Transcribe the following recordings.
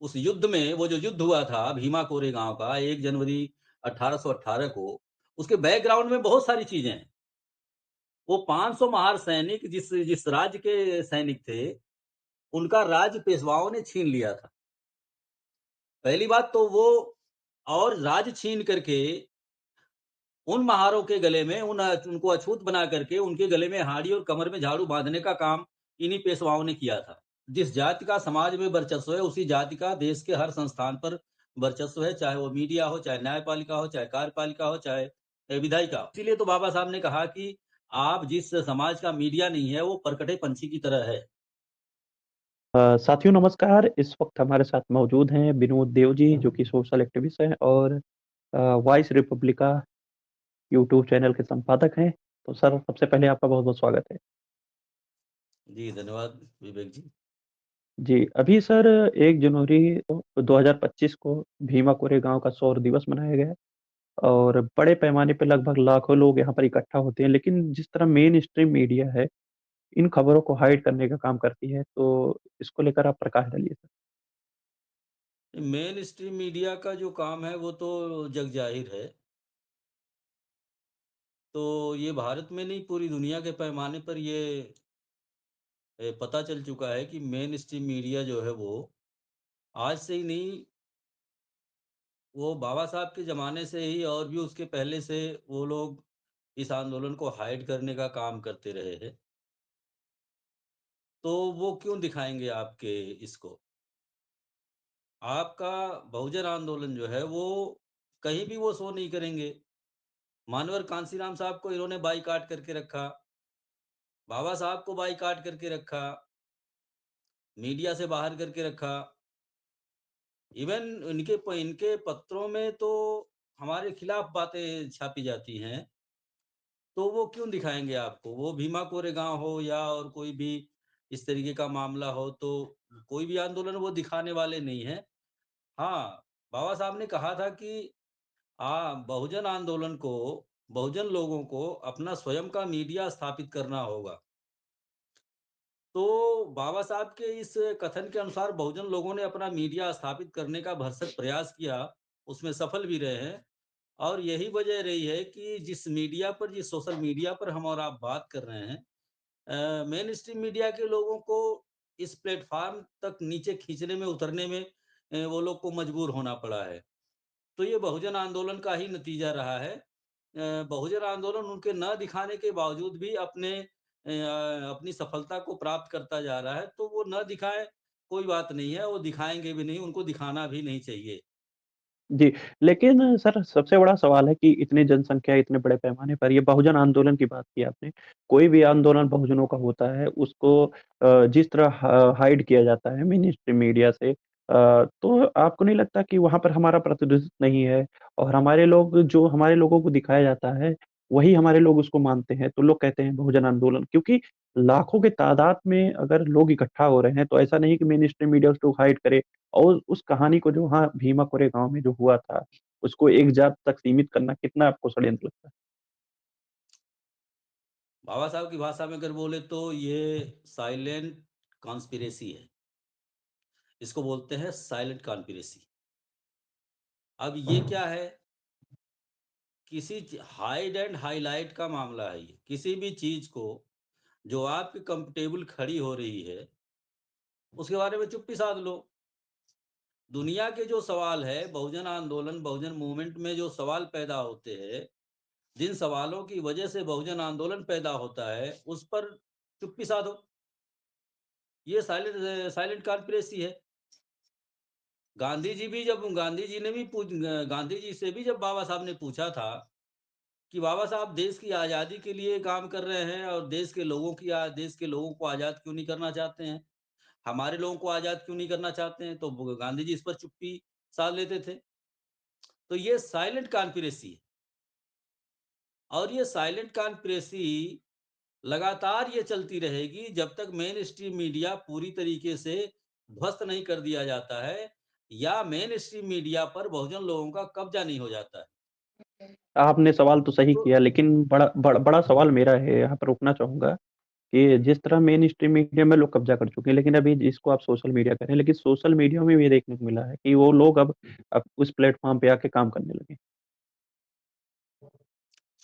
उस युद्ध में वो जो युद्ध हुआ था भीमा कोरेगाँव का 1 जनवरी 1818 को, उसके बैकग्राउंड में बहुत सारी चीज़ें हैं। वो 500 महार सैनिक जिस जिस राज्य के सैनिक थे, उनका राज्य पेशवाओं ने छीन लिया था। पहली बात तो वो और राज्य छीन करके उन महारों के गले में उनको अछूत बना करके उनके गले में हाड़ी और कमर में झाड़ू बाँधने का काम इन्हीं पेशवाओं ने किया था। जिस जाति का समाज में वर्चस्व है, उसी जाति का देश के हर संस्थान पर वर्चस्व है, चाहे वो मीडिया हो, चाहे न्यायपालिका हो, चाहे कार्यपालिका हो, चाहे विधायिका हो। इसीलिए तो बाबा साहब ने कहा कि आप जिस समाज का मीडिया नहीं है, वो परकटे पंछी की तरह है। साथियों नमस्कार। इस वक़्त हमारे साथ मौजूद हैं विनोद देव जी जो कि सोशल एक्टिविस्ट हैं और वॉइस रिपब्लिका यूट्यूब चैनल के संपादक हैं। तो सर सबसे पहले आपका बहुत-बहुत स्वागत है। जी, धन्यवाद विवेक जी। जी, अभी सर 1 जनवरी 2025 को भीमा कोरेगाँव का शौर्य दिवस मनाया गया और बड़े पैमाने पे लगभग लाखों लोग यहाँ पर इकट्ठा होते हैं। लेकिन जिस तरह मेन स्ट्रीम मीडिया है, इन खबरों को हाइड करने का काम करती है, तो इसको लेकर आप प्रकाश डालिए सर। मेन स्ट्रीम मीडिया का जो काम है, वो तो जग ज़ाहिर है। तो ये भारत में नहीं, पूरी दुनिया के पैमाने पर ये पता चल चुका है कि मेन स्ट्रीम मीडिया जो है वो आज से ही नहीं, वो बाबा साहब के ज़माने से ही और भी उसके पहले से वो लोग इस आंदोलन को हाइड करने का काम करते रहे हैं। तो वो क्यों दिखाएँगे आपके इसको? आपका बहुजन आंदोलन जो है वो कहीं भी वो शो नहीं करेंगे। मानवर कांशीराम साहब को इन्होंने बायकॉट करके रखा, बाबा साहब को बायकॉट करके रखा, मीडिया से बाहर करके रखा। इवन इनके पत्रों में तो हमारे खिलाफ बातें छापी जाती हैं, तो वो क्यों दिखाएँगे आपको? वो भीमा कोरेगाँव हो या और कोई भी इस तरीके का मामला हो, तो कोई भी आंदोलन वो दिखाने वाले नहीं हैं। हाँ, बाबा साहब ने कहा था कि बहुजन आंदोलन को, बहुजन लोगों को अपना स्वयं का मीडिया स्थापित करना होगा। तो बाबा साहब के इस कथन के अनुसार बहुजन लोगों ने अपना मीडिया स्थापित करने का भरसक प्रयास किया, उसमें सफल भी रहे हैं। और यही वजह रही है कि जिस सोशल मीडिया पर हम और आप बात कर रहे हैं, मेन स्ट्रीम मीडिया के लोगों को इस प्लेटफ़ॉर्म तक नीचे खींचने में, उतरने में वो लोग को मजबूर होना पड़ा है। तो ये बहुजन आंदोलन का ही नतीजा रहा है। बहुजन आंदोलन उनके न दिखाने के बावजूद भी अपनी सफलता को प्राप्त करता जा रहा है, तो वो न दिखाएँ, कोई बात नहीं है, वो दिखाएँगे भी नहीं, उनको दिखाना भी नहीं चाहिए। जी, लेकिन सर सबसे बड़ा सवाल है कि इतनी जनसंख्या इतने बड़े पैमाने पर ये बहुजन आंदोलन की बात की आपने। कोई भी आंदोलन बहुजनों का होता है उसको जिस तरह हाइड किया जाता है मेन स्ट्रीम मीडिया से तो आपको नहीं लगता कि वहाँ पर हमारा प्रतिनिधित्व नहीं है और हमारे लोगों को दिखाया जाता है, वही हमारे लोग उसको मानते हैं, तो लोग कहते हैं बहुजन आंदोलन क्योंकि लाखों की तादाद में अगर लोग इकट्ठा हो रहे हैं, तो ऐसा नहीं कि मेन स्ट्रीम मीडिया उसको हाइड करे और उस कहानी को जो वहाँ भीमा कोरेगाँव में जो हुआ था, उसको एक जात तक सीमित करना कितना आपको षड्यंत्र लगता है? बाबा साहब की भाषा में अगर बोले तो ये साइलेंट कॉन्स्पिरेसी है। इसको बोलते हैं साइलेंट कॉन्स्पिरेसी। अब ये क्या है? हाइड एंड हाइलाइट का मामला है ये। किसी भी चीज़ को जो आपके कंफर्टेबल खड़ी हो रही है, उसके बारे में चुप्पी साध लो। दुनिया के जो सवाल है, बहुजन आंदोलन, बहुजन मूवमेंट में जो सवाल पैदा होते हैं, जिन सवालों की वजह से बहुजन आंदोलन पैदा होता है, उस पर चुप्पी साधो। ये साइलेंट कॉन्स्पिरेसी है। गांधी जी से भी जब बाबा साहब ने पूछा था कि बाबा साहब देश की आज़ादी के लिए काम कर रहे हैं और देश के लोगों को आज़ाद क्यों नहीं करना चाहते हैं? हमारे लोगों को आज़ाद क्यों नहीं करना चाहते हैं? तो गांधी जी इस पर चुप्पी साध लेते थे। तो ये साइलेंट कॉन्स्पिरेसी है और ये साइलेंट कॉन्स्पिरेसी लगातार ये चलती रहेगी जब तक मेन स्ट्रीम मीडिया पूरी तरीके से ध्वस्त नहीं कर दिया जाता है या मेन स्ट्रीम मीडिया पर बहुजन लोगों का कब्जा नहीं हो जाता है। आपने सवाल तो सही तो किया लेकिन बड़ा सवाल मेरा है, यहाँ पर रोकना चाहूँगा। कि जिस तरह मेन स्ट्रीम मीडिया में लोग कब्ज़ा कर चुके हैं, लेकिन अभी जिसको आप सोशल मीडिया कह रहे हैं, लेकिन सोशल मीडिया में भी ये देखने को मिला है कि वो लोग अब उस प्लेटफ़ॉर्म पे आके काम करने लगे।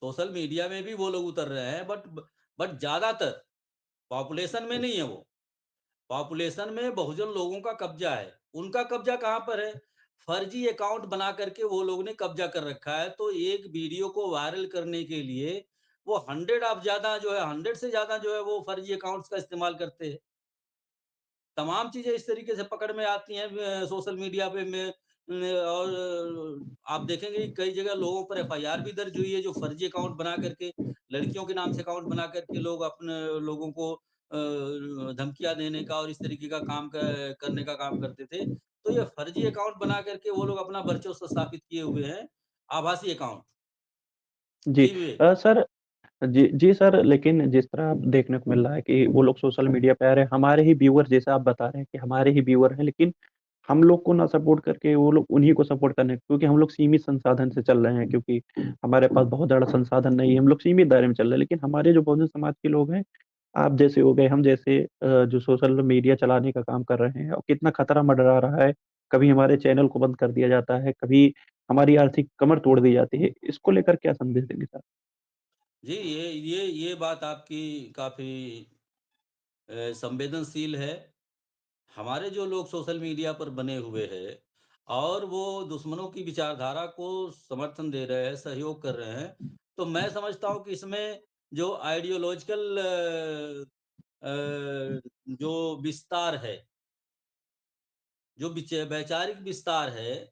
सोशल मीडिया में भी वो लोग उतर रहे हैं, बट ज़्यादातर पॉपुलेशन में नहीं है वो। पॉपुलेशन में बहुजन लोगों का कब्ज़ा है। उनका कब्ज़ा कहाँ पर है? फर्जी अकाउंट बना कर के वो लोगों ने कब्ज़ा कर रखा है। तो एक वीडियो को वायरल करने के लिए वो 100 ऑफ ज़्यादा जो है 100 से ज़्यादा जो है वो फर्जी अकाउंट्स का इस्तेमाल करते हैं। तमाम चीज़ें इस तरीके से पकड़ में आती हैं सोशल मीडिया पे में और आप देखेंगे कि कई जगह लोगों पर एफआईआर भी दर्ज हुई है, जो फर्जी अकाउंट बना करके, लड़कियों के नाम से अकाउंट बना करके लोग अपने लोगों को धमकियाँ देने का और इस तरीके का काम क करने का काम करते थे। तो ये फर्जी अकाउंट बना करके वो लोग अपना वर्चस्व स्थापित किए हुए हैं, आभासी अकाउंट। जी। जी, विवेक। सर जी, जी सर, लेकिन जिस तरह अब देखने को मिल रहा है कि वो लोग सोशल मीडिया पे आ रहे हैं, हमारे ही व्यूअर जैसा आप बता रहे हैं कि हमारे ही व्यूअर हैं, लेकिन हम लोग को ना सपोर्ट करके वो लोग उन्हीं को सपोर्ट करने क्योंकि हम लोग सीमित संसाधन से चल रहे हैं क्योंकि हमारे पास बहुत ज़्यादा संसाधन नहीं है, हम लोग सीमित दायरे में चल रहे हैं। लेकिन हमारे जो बहुजन समाज के लोग हैं, आप जैसे हो गए, हम जैसे जो सोशल मीडिया चलाने का काम कर रहे हैं और कितना खतरा मंडरा रहा है, कभी हमारे चैनल को बंद कर दिया जाता है, कभी हमारी आर्थिक कमर तोड़ दी जाती है। इसको लेकर क्या संदेश देंगे सर? जी, ये बात आपकी काफ़ी संवेदनशील है। हमारे जो लोग सोशल मीडिया पर बने हुए हैं और वो दुश्मनों की विचारधारा को समर्थन दे रहे हैं, सहयोग कर रहे हैं, तो मैं समझता हूँ कि इसमें जो आइडियोलॉजिकल जो विस्तार है, जो वैचारिक विस्तार है,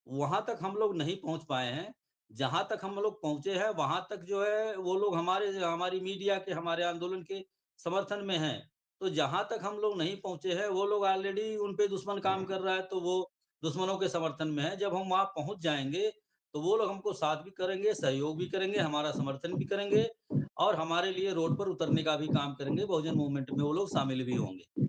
वहाँ तक हम लोग नहीं पहुँच पाए हैं। जहाँ तक हम लोग पहुँचे हैं, वहाँ तक जो है वो लोग हमारी मीडिया के, हमारे आंदोलन के समर्थन में हैं। तो जहाँ तक हम लोग नहीं पहुँचे हैं, वो लोग ऑलरेडी उन पे दुश्मन काम कर रहा है, तो वो दुश्मनों के समर्थन में हैं। जब हम वहाँ पहुँच जाएँगे, तो वो लोग हमको साथ भी करेंगे, सहयोग भी करेंगे, हमारा समर्थन भी करेंगे और हमारे लिए रोड पर उतरने का भी काम करेंगे। बहुजन मूवमेंट में वो लोग शामिल भी होंगे।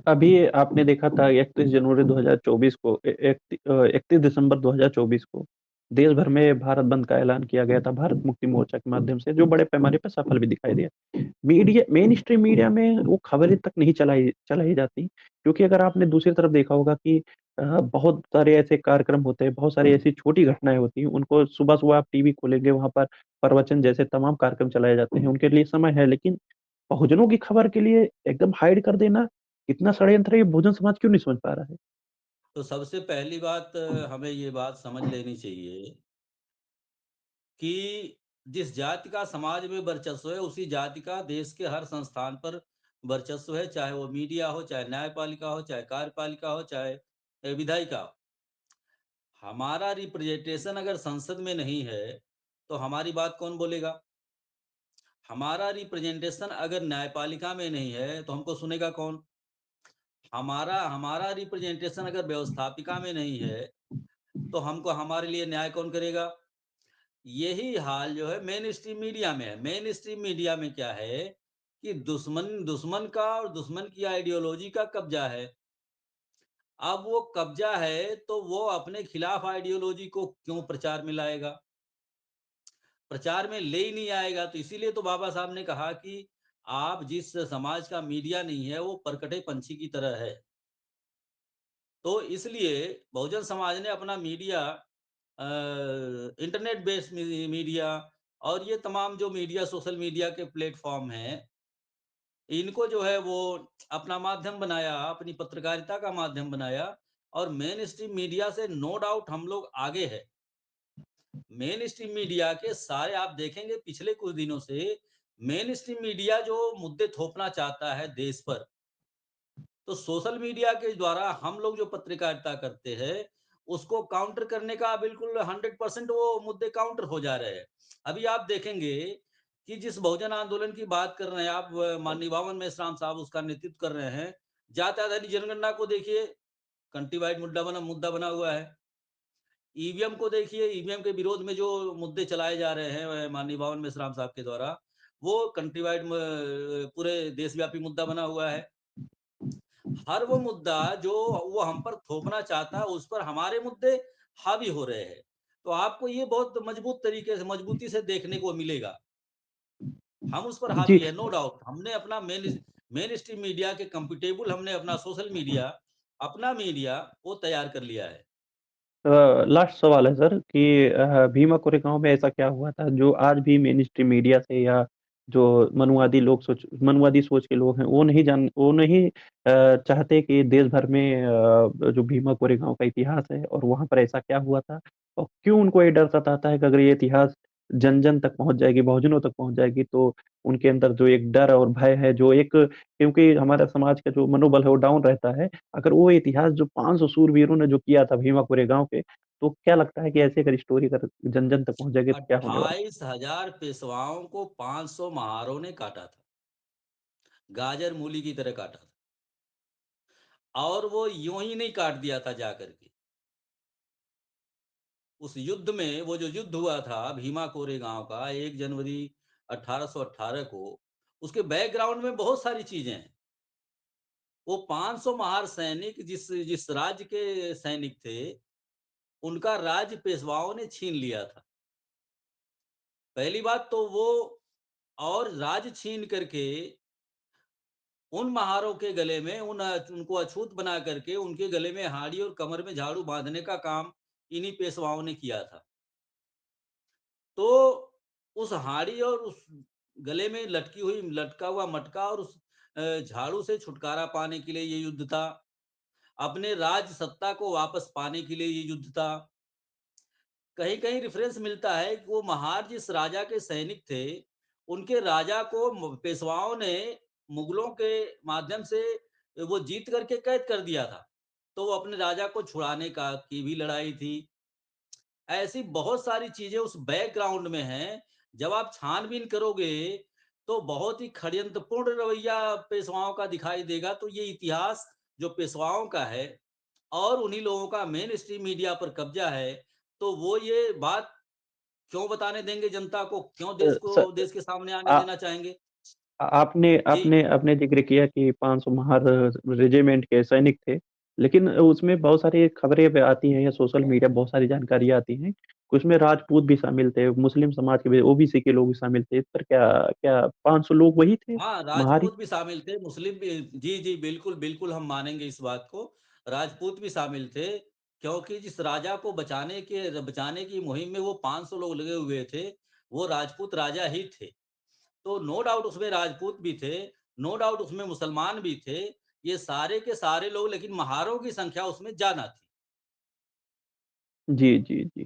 अभी आपने देखा था 31 जनवरी 2024 को 31 दिसंबर 2024 को देश भर में भारत बंद का ऐलान किया गया था भारत मुक्ति मोर्चा के माध्यम से, जो बड़े पैमाने पर सफल भी दिखाई दिया। मीडिया मेन स्ट्रीम मीडिया में वो खबरें तक नहीं चलाई जाती क्योंकि अगर आपने दूसरी तरफ देखा होगा कि बहुत सारे ऐसे कार्यक्रम होते हैं, बहुत सारी ऐसी छोटी घटनाएँ होती हैं, उनको सुबह-सुबह आप टीवी खोलेंगे, वहाँ पर प्रवचन जैसे तमाम कार्यक्रम चलाए जाते हैं, उनके लिए समय है, लेकिन बहुजनों की खबर के लिए एकदम हाइड कर देना, इतना षड्यंत्र ये बहुजन समाज क्यों नहीं समझ पा रहा है? तो सबसे पहली बात हमें ये बात समझ लेनी चाहिए कि जिस जाति का समाज में वर्चस्व है, उसी जाति का देश के हर संस्थान पर वर्चस्व है, चाहे वो मीडिया हो, चाहे न्यायपालिका हो, चाहे कार्यपालिका हो, चाहे विधायिका हो। हमारा रिप्रेजेंटेशन अगर संसद में नहीं है, तो हमारी बात कौन बोलेगा? हमारा रिप्रेजेंटेशन अगर न्यायपालिका में नहीं है, तो हमको सुनेगा कौन? हमारा रिप्रेजेंटेशन अगर व्यवस्थापिका में नहीं है, तो हमको हमारे लिए न्याय कौन करेगा? यही हाल जो है मेन स्ट्रीम मीडिया में है। मेन स्ट्रीम मीडिया में क्या है कि दुश्मन दुश्मन का और दुश्मन की आइडियोलॉजी का कब्ज़ा है। अब वो कब्ज़ा है, तो वो अपने खिलाफ आइडियोलॉजी को क्यों प्रचार में लाएगा? प्रचार में ले ही नहीं आएगा, तो इसीलिए तो बाबा साहब ने कहा कि आप जिस समाज का मीडिया नहीं है, वो परकटे पंछी की तरह है। तो इसलिए बहुजन समाज ने अपना मीडिया इंटरनेट बेस्ड मीडिया और ये तमाम जो मीडिया सोशल मीडिया के प्लेटफॉर्म हैं, इनको जो है वो अपना माध्यम बनाया, अपनी पत्रकारिता का माध्यम बनाया और मेन स्ट्रीम मीडिया से नो डाउट हम लोग आगे है। मेन स्ट्रीम मीडिया के सारे आप देखेंगे पिछले कुछ दिनों से मेन स्ट्रीम मीडिया जो मुद्दे थोपना चाहता है देश पर, तो सोशल मीडिया के द्वारा हम लोग जो पत्रकारिता करते हैं, उसको काउंटर करने का बिल्कुल 100% वो मुद्दे काउंटर हो जा रहे हैं। अभी आप देखेंगे कि जिस बहुजन आंदोलन की बात कर रहे हैं आप माननीय बावन मेश्राम साहब उसका नेतृत्व कर रहे हैं। जाति आधारित जनगणना को देखिए, कंट्री वाइड मुद्दा बना हुआ है। ईवीएम को देखिए, ईवीएम के विरोध में जो मुद्दे चलाए जा रहे हैं माननीय बावन मेश्राम साहब के द्वारा, वो कंट्री वाइड पूरे देशव्यापी मुद्दा बना हुआ है। हर वो मुद्दा जो वो हम पर थोपना चाहता है, उस पर हमारे मुद्दे हावी हो रहे हैं। तो आपको ये बहुत मजबूती से देखने को मिलेगा। हम उस पर जी। हावी है, नो डाउट। हमने अपना मेन स्ट्रीम मीडिया के कंपेटेबल हमने अपना सोशल मीडिया, अपना मीडिया वो तैयार कर लिया है। लास्ट सवाल है सर कि भीमा कोरेगाँव में ऐसा क्या हुआ था जो आज भी मेन स्ट्रीम मीडिया से या जो मनुवादी सोच के लोग हैं वो नहीं चाहते कि देश भर में जो भीमा कोरेगाँव का इतिहास है और वहाँ पर ऐसा क्या हुआ था और क्यों उनको ये डर सताता है कि अगर ये इतिहास जन-जन तक पहुँच जाएगी, बहुजनों तक पहुँच जाएगी तो उनके अंदर जो एक डर और भय है जो एक क्योंकि हमारा समाज का जो मनोबल है वो डाउन रहता है। अगर वो इतिहास जो 500 शूरवीरों ने जो किया था भीमा कोरेगाँव के, तो क्या लगता है कि ऐसी अगर स्टोरी अगर जन-जन तक पहुँच जाएगी तो क्या होने वाला? 28,000 पेशवाओं को 500 महारों ने काटा था, गाजर मूली की तरह काटा था। और वो यूँ ही नहीं काट दिया था जा कर के। उस युद्ध में वो जो युद्ध हुआ था भीमा कोरेगाँव का 1 जनवरी 1818 को, उसके बैकग्राउंड में बहुत सारी चीज़ें हैं। वो 500 महार सैनिक जिस जिस राज्य के सैनिक थे, उनका राज्य पेशवाओं ने छीन लिया था। पहली बात तो वो और राज्य छीन करके उन महारों के गले में उनको अछूत बना करके उनके गले में हाड़ी और कमर में झाड़ू बाँधने का काम इन्हीं पेशवाओं ने किया था। तो उस हाड़ी और उस गले में लटका हुआ मटका और उस झाड़ू से छुटकारा पाने के लिए ये युद्ध था। अपने राज सत्ता को वापस पाने के लिए ये युद्ध था। कहीं-कहीं रेफ़रेंस मिलता है कि वो महार जिस राजा के सैनिक थे, उनके राजा को पेशवाओं ने मुगलों के माध्यम से वो जीत करके कैद कर दिया था। तो वो अपने राजा को छुड़ाने का की भी लड़ाई थी। ऐसी बहुत सारी चीज़ें उस बैकग्राउंड में हैं, जब आप छानबीन करोगे, तो बहुत ही षड्यंत्रपूर्ण रवैया पेशवाओं का दिखाई देगा। तो ये इतिहास जो पेशवाओं का है और उन्हीं लोगों का मेन स्ट्रीम मीडिया पर कब्ज़ा है, तो वो ये बात क्यों बताने देंगे जनता को? क्यों स देश के सामने आने आ देना चाहेंगे? आपने जी। आपने आपने ज़िक्र किया कि 500 महार रेजिमेंट के सैनिक थे, लेकिन उसमें बहुत सारी खबरें ब आती हैं या सोशल मीडिया बहुत सारी जानकारियाँ आती हैं, उसमें राजपूत भी शामिल थे, मुस्लिम समाज के भी ओबीसी के लोग भी शामिल थे, इस पर क्या क्या 500 लोग वही थे? हाँ, महार ही राजपूत भी शामिल थे, मुस्लिम भी जी, जी, बिल्कुल, बिल्कुल हम मानेंगे इस बात को। राजपूत भी शामिल थे, क्योंकि जिस राजा को बचाने की मुहिम में वो 500 लोग लगे हुए थे, वो राजपूत राजा ही थे। तो नो डाउट उसमें राजपूत भी थे, नो डाउट उसमें मुसलमान भी थे, ये सारे के सारे लोग लेकिन महारों की संख्या उसमें ज़्यादा थी। जी, जी, जी।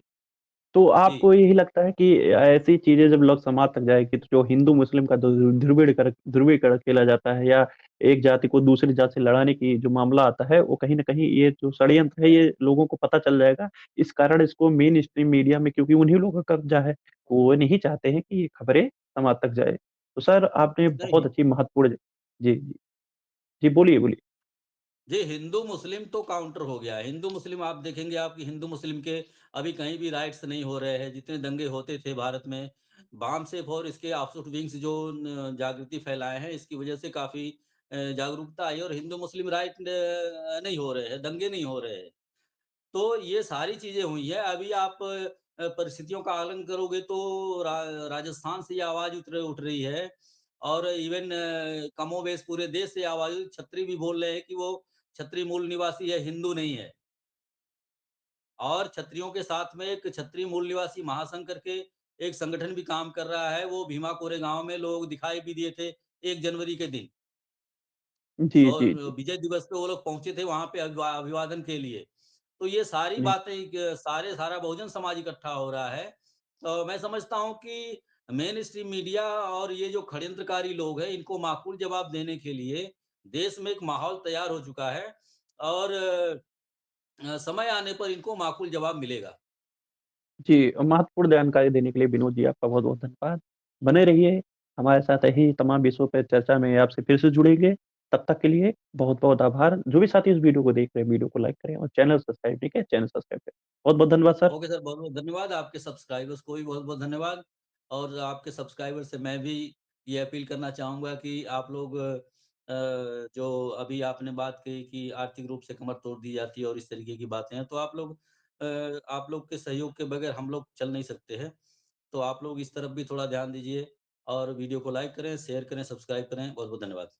तो जी। आपको यही लगता है कि ऐसी चीज़ें जब लोग समाज तक जाएँगी तो जो हिंदू-मुस्लिम का ध्रुवीकरण खेला जाता है या एक जाति को दूसरी जाति से लड़ाने की जो मामला आता है, वो कहीं न कहीं ये जो षड्यंत्र है ये लोगों को पता चल जाएगा। इस कारण इसको मेन स्ट्रीम मीडिया में क्योंकि उन्हीं लोगों का कब्ज़ा है, वो नहीं चाहते हैं कि ये खबरें समाज तक जाए। तो सर आपने बहुत नहीं अच्छी महत्वपूर्ण जी, जी। जी, बोलिए, बोलिए। जी, हिंदू-मुस्लिम तो काउंटर हो गया है। हिंदू-मुस्लिम आप देखेंगे आप कि हिंदू-मुस्लिम के अभी कहीं भी राइट्स नहीं हो रहे हैं। जितने दंगे होते थे भारत में, बामसेफ और इसके ऑफशूट विंग्स जो जागृति फैलाए हैं, इसकी वजह से काफ़ी जागरूकता आई और हिंदू-मुस्लिम राइट नहीं हो रहे हैं, दंगे नहीं हो रहे हैं। तो ये सारी चीज़ें हुई हैं। अभी आप परिस्थितियों का आकलन करोगे तो राजस्थान से ये आवाज़ उठ रही है और इवन कमोबेश पूरे देश से आवाज़ छत्री भी बोल रहे हैं कि वो छत्री मूल निवासी है, हिंदू नहीं है। और छत्रियों के साथ में एक छत्री मूल निवासी महासंघ करके एक संगठन भी काम कर रहा है। वो भीमा कोरेगाँव में लोग दिखाई भी दिए थे 1 जनवरी के दिन। जी, जी, जी। विजय दिवस पे वो लोग पहुँचे थे वहाँ पे अभिवादन के लिए। तो ये सारी जी, बातें सारा बहुजन समाज इकट्ठा हो रहा है। तो मैं समझता हूँ कि मेन स्ट्रीम मीडिया और ये जो षड्यंत्रकारी लोग हैं, इनको माकूल जवाब देने के लिए देश में एक माहौल तैयार हो चुका है और समय आने पर इनको माकूल जवाब मिलेगा। जी, महत्वपूर्ण जानकारी देने के लिए विनोद जी आपका बहुत-बहुत धन्यवाद। बने रहिए हमारे साथ ऐसे ही तमाम विषयों पे चर्चा में आपसे फिर से जुड़ेंगे। तब तक के लिए बहुत-बहुत आभार। जो भी साथी इस वीडियो को देख रहे हैं, वीडियो को लाइक करें और चैनल सब्सक्राइब नहीं किया, चैनल सब्सक्राइब करें। बहुत-बहुत धन्यवाद सर। ओके सर, बहुत-बहुत धन्यवाद। आपके सब्सक्राइबर्स को भी बहुत-बहुत धन्यवाद और आपके सब्सक्राइबर से मैं भी ये अपील करना चाहूँगा कि आप लोग जो अभी आपने बात कही कि आर्थिक रूप से कमर तोड़ दी जाती है और इस तरीके की बातें हैं, तो आप लोग के सहयोग के बगैर हम लोग चल नहीं सकते हैं। तो आप लोग इस तरफ भी थोड़ा ध्यान दीजिए और वीडियो को लाइक करें, शेयर करें, सब्सक्राइब करें। बहुत-बहुत धन्यवाद।